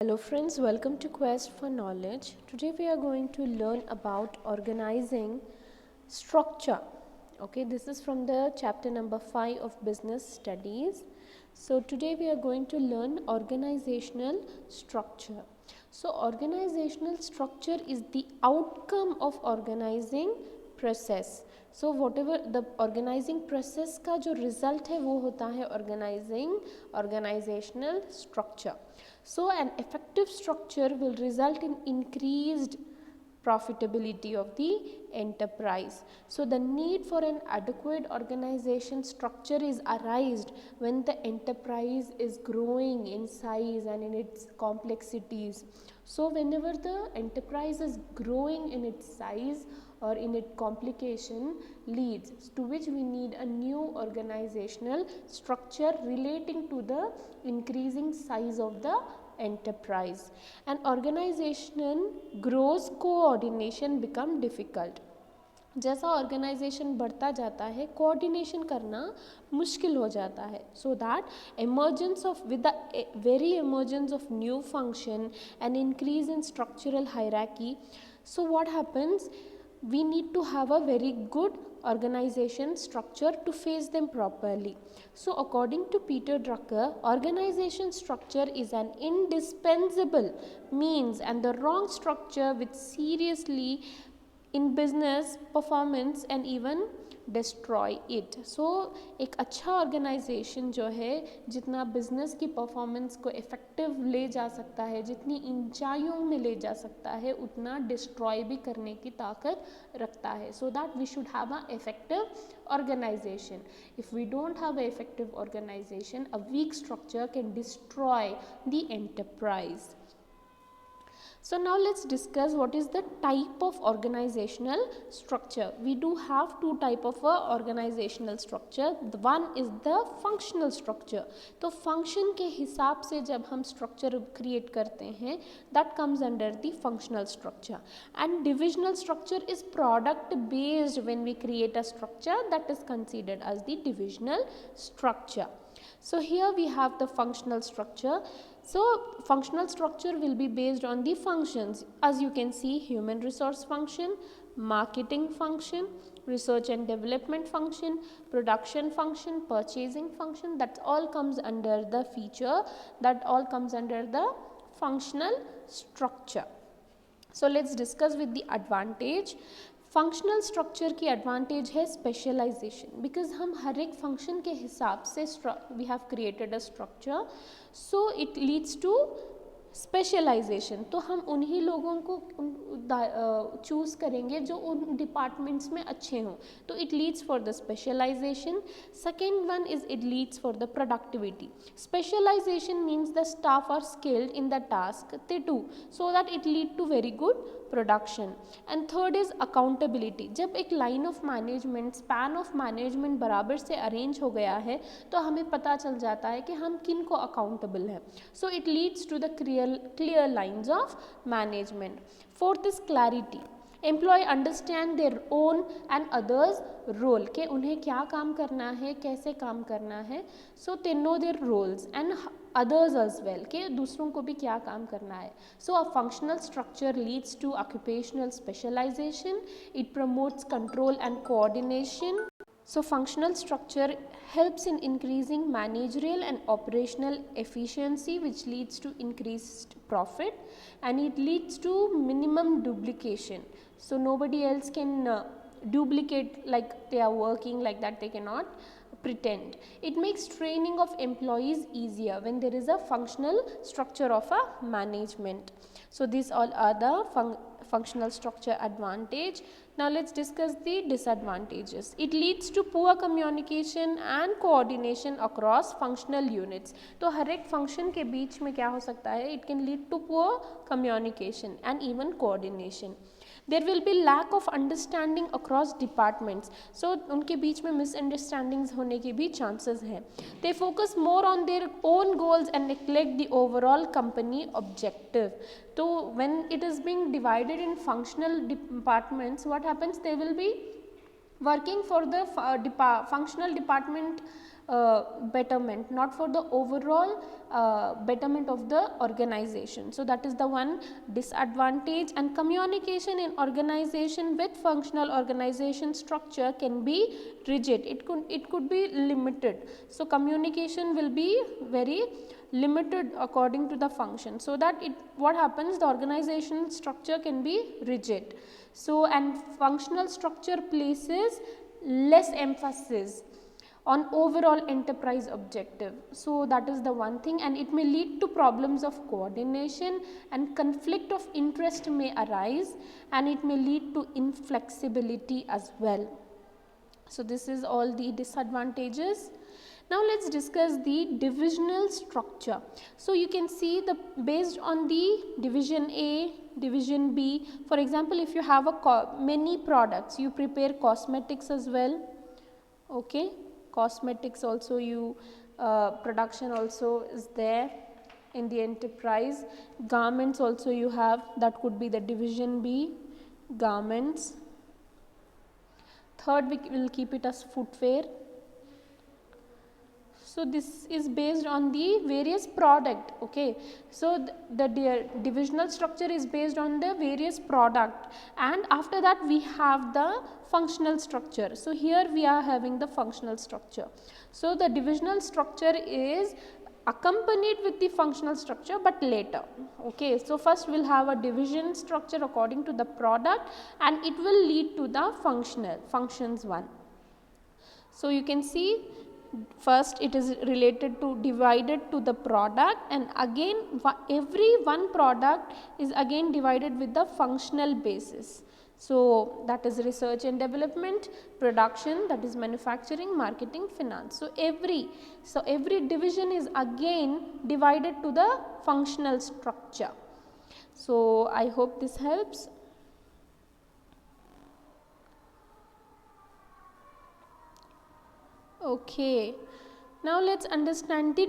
Hello friends, welcome to Quest for Knowledge. Today we are going to learn about organizing structure. Okay, this is from the chapter number 5 of business studies. So today we are going to learn organizational structure. So organizational structure is the outcome of organizing process. So whatever the organizing process का जो result है वो होता है organizational structure. So an effective structure will result in increased profitability of the enterprise. So the need for an adequate organization structure is arised when the enterprise is growing in size and in its complexities. So whenever the enterprise is growing in its size or in its complication leads to which we need a new organizational structure relating to the increasing size of the enterprise. An organization grows, coordination become difficult. जैसा organisation बढ़ता जाता है coordination करना मुश्किल हो जाता है so that emergence of with the very emergence of new function and increase in structural hierarchy, so what happens, we need to have a very good organization structure to face them properly. So according to Peter Drucker, organization structure is an indispensable means and the wrong structure which seriously in business performance and even destroy it. So एक अच्छा organisation जो है जितना business की performance को effective ले जा सकता है, जितनी ऊंचाइयों में ले जा सकता है, उतना डिस्ट्रॉय भी करने की ताकत रखता है. So that we should have a effective organization. If we don't have an effective organization, a weak structure can destroy the enterprise. So now let's discuss what is the type of organizational structure. We do have two type of organizational structure. The one is the functional structure. तो function के हिसाब से जब हम structure create करते हैं, that comes under the functional structure. And divisional structure is product based. When we create a structure, that is considered as the divisional structure. So here we have the functional structure. So functional structure will be based on the functions. As you can see, human resource function, marketing function, research and development function, production function, purchasing function, that all comes under the feature, that all comes under the functional structure. So let's discuss with the advantage. Functional structure की advantage है specialisation, because हम हर एक function के हिसाब से we have created a structure, so it leads to specialisation. तो हम उन्हीं लोगों को चूज़ करेंगे जो उन डिपार्टमेंट्स में अच्छे हों, तो it leads for the specialisation. Second one is it leads for the productivity. Specialisation means the staff are skilled in the task they do, so that it lead to very good production. And third is accountability. जब एक line of management, span of management बराबर से arrange हो गया है तो हमें पता चल जाता है कि हम किन को अकाउंटेबल हैं. So it leads to the clear lines of management. Fourth is clarity. Employee understand their own and others role, के उन्हें क्या काम करना है, कैसे काम करना है. So they know their roles and others as well, के दूसरों को भी क्या काम करना है. So a functional structure leads to occupational specialization. It promotes control and coordination. So functional structure helps in increasing managerial and operational efficiency, which leads to increased profit, and it leads to minimum duplication. So nobody else can duplicate like they are working like that, they cannot pretend. It makes training of employees easier when there is a functional structure of a management. So these all are the functional structure advantage. Now let's discuss the disadvantages. It leads to poor communication and coordination across functional units. तो हर एक function के बीच में क्या हो सकता है? It can lead to poor communication and even coordination. There will be lack of understanding across departments. So उनके बीच में misunderstandings होने के भी chances हैं. They focus more on their own goals and neglect the overall company objective. So when it is being divided in functional departments, what happens? They will be working for the functional department betterment, not for the overall betterment of the organization. So that is the one disadvantage. And communication in organization with functional organization structure can be rigid. It could be limited. So communication will be very limited according to the function, so that what happens, the organization structure can be rigid. So and functional structure places less emphasis on overall enterprise objective. So that is the one thing, and it may lead to problems of coordination, and conflict of interest may arise, and it may lead to inflexibility as well. So this is all the disadvantages. Now let's discuss the divisional structure. So you can see based on the division A, division B. For example, if you have many products, you prepare cosmetics as well. Okay, cosmetics also production also is there in the enterprise. Garments also you have, that could be the division B, garments. Third, we will keep it as footwear. So this is based on the various product. Okay, so the divisional structure is based on the various product, and after that we have the functional structure. So here we are having the functional structure. So the divisional structure is accompanied with the functional structure, but later. Okay, so first we'll have a division structure according to the product, and it will lead to the functions one. So you can see, first it is related to divided to the product, and again every one product is again divided with the functional basis. So that is research and development, production, that is manufacturing, marketing, finance. So every division is again divided to the functional structure. So I hope this helps. Okay, now let's understand the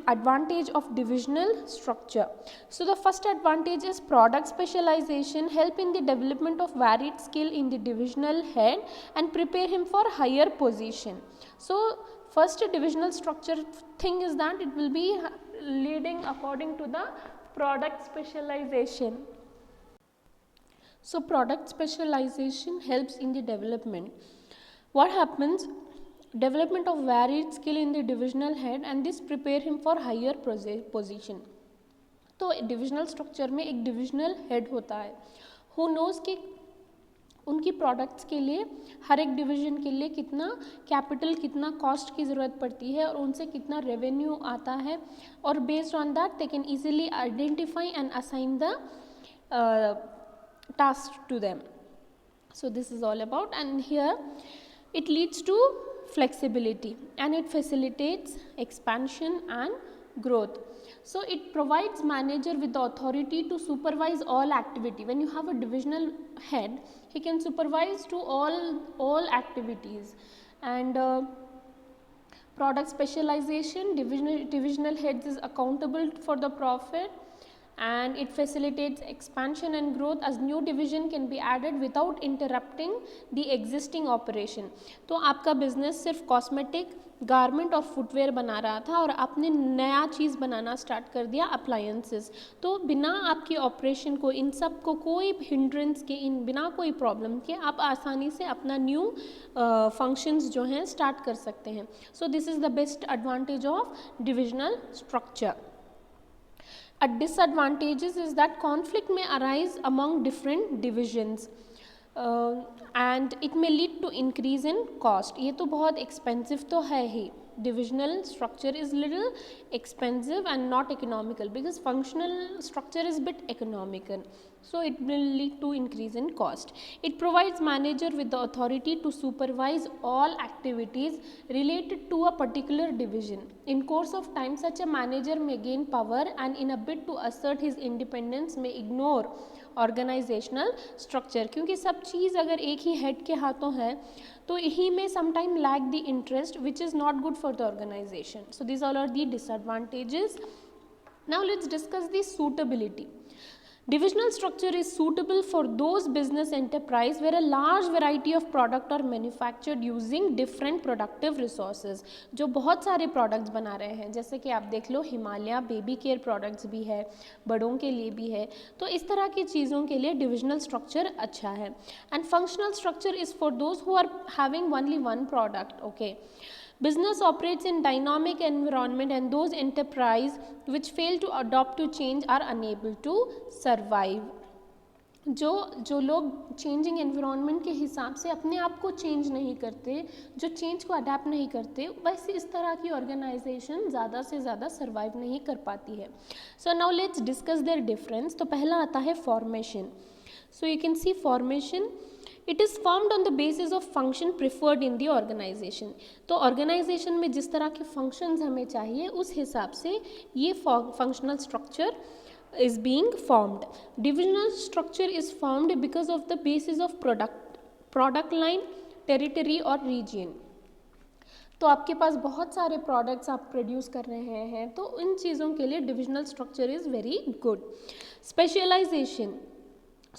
advantage of divisional structure. So the first advantage is product specialization, help in the development of varied skill in the divisional head and prepare him for higher position. So first divisional structure thing is that it will be leading according to the product specialization. So product specialization helps in the development. What happens? Development of varied skill in the divisional head, and this prepare him for higher position. तो divisional structure में एक divisional head होता है, who knows कि उनकी products के लिए हर एक डिवीजन के लिए कितना कैपिटल, कितना कॉस्ट की ज़रूरत पड़ती है और उनसे कितना रेवेन्यू आता है, और based on that they can easily identify and assign the task to them. So this is all about, and here it leads to flexibility and it facilitates expansion and growth. So it provides manager with the authority to supervise all activity. When you have a divisional head, he can supervise to all activities. And product specialization, divisional heads is accountable for the profit, and it facilitates expansion and growth as new division can be added without interrupting the existing operation. तो आपका business सिर्फ cosmetic, garment और footwear बना रहा था और आपने नया चीज़ बनाना स्टार्ट कर दिया अप्लायंसेस, तो बिना आपकी ऑपरेशन को, इन सब को कोई हिंड्रेंस के, इन बिना कोई प्रॉब्लम के आप आसानी से अपना न्यू फंक्शंस जो हैं स्टार्ट कर सकते हैं. So this is the best advantage of divisional structure. A disadvantages is that conflict may arise among different divisions and it may lead to increase in cost. ये तो बहुत expensive तो है ही. Divisional structure is little expensive and not economical, because functional structure is bit economical, so it will lead to increase in cost. It provides manager with the authority to supervise all activities related to a particular division. In course of time, such a manager may gain power and in a bid to assert his independence may ignore organisational structure. क्योंकि सब चीज़ अगर एक ही head के हाथों है तो ही में sometime lack the interest which is not good for the organisation. So this all are the disadvantages. Now let's discuss the suitability. Divisional structure is suitable for those business enterprise where a large variety of product are manufactured using different productive resources. जो बहुत सारे products बना रहे हैं, जैसे कि आप देख लो हिमालय बेबी केयर products भी है, बड़ों के लिए भी है, तो इस तरह की चीज़ों के लिए divisional structure अच्छा है. And functional structure is for those who are having only one product. Okay. Business operates in dynamic environment and those enterprise which fail to adopt to change are unable to survive. जो लोग changing environment के हिसाब से अपने आप को change नहीं करते, जो चेंज को अडेप्ट नहीं करते, वैसे इस तरह की ऑर्गेनाइजेशन ज़्यादा से ज़्यादा सर्वाइव नहीं कर पाती है. So now let's discuss their difference. तो पहला आता है formation. So you can see formation. It is formed on the basis of function preferred in the organisation. तो ऑर्गेनाइजेशन में जिस तरह के फंक्शंस हमें चाहिए उस हिसाब से ये functional structure is being formed. Divisional structure is formed because of the basis of product line, territory और region. तो आपके पास बहुत सारे प्रोडक्ट्स आप प्रोड्यूस कर रहे हैं, तो इन चीज़ों के लिए divisional structure is very good. Specialisation.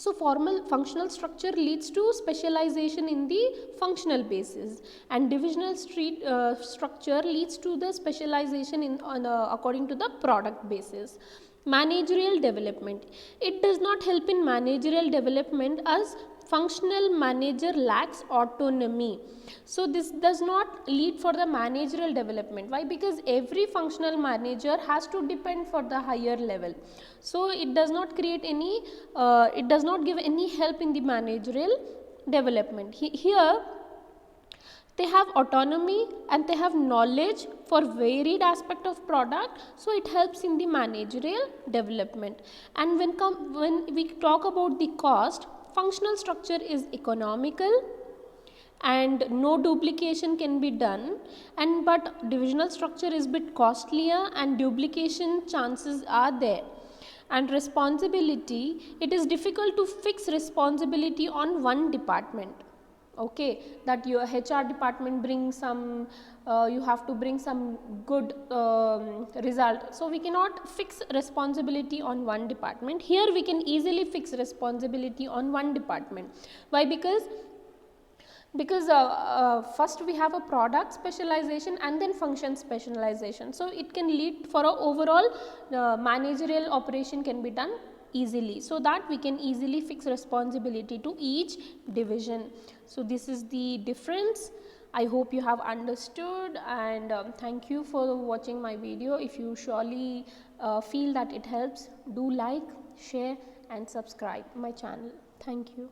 So formal functional structure leads to specialization in the functional basis, and divisional structure leads to the specialization according to the product basis. Managerial development. It does not help in managerial development as functional manager lacks autonomy. So this does not lead for the managerial development. Why? Because every functional manager has to depend for the higher level. So it does not create any, it does not give any help in the managerial development. Here they have autonomy and they have knowledge for varied aspect of product, so it helps in the managerial development. And when we talk about the cost, functional structure is economical and no duplication can be done, and but divisional structure is bit costlier and duplication chances are there. And responsibility, it is difficult to fix responsibility on one department. Okay, that your HR department brings some, you have to bring some good result. So we cannot fix responsibility on one department. Here we can easily fix responsibility on one department. Why? Because first we have a product specialization and then function specialization. So it can lead for a overall managerial operation can be done easily, so that we can easily fix responsibility to each division. So this is the difference. I hope you have understood, and thank you for watching my video. If you surely feel that it helps, do like, share and subscribe my channel. Thank you.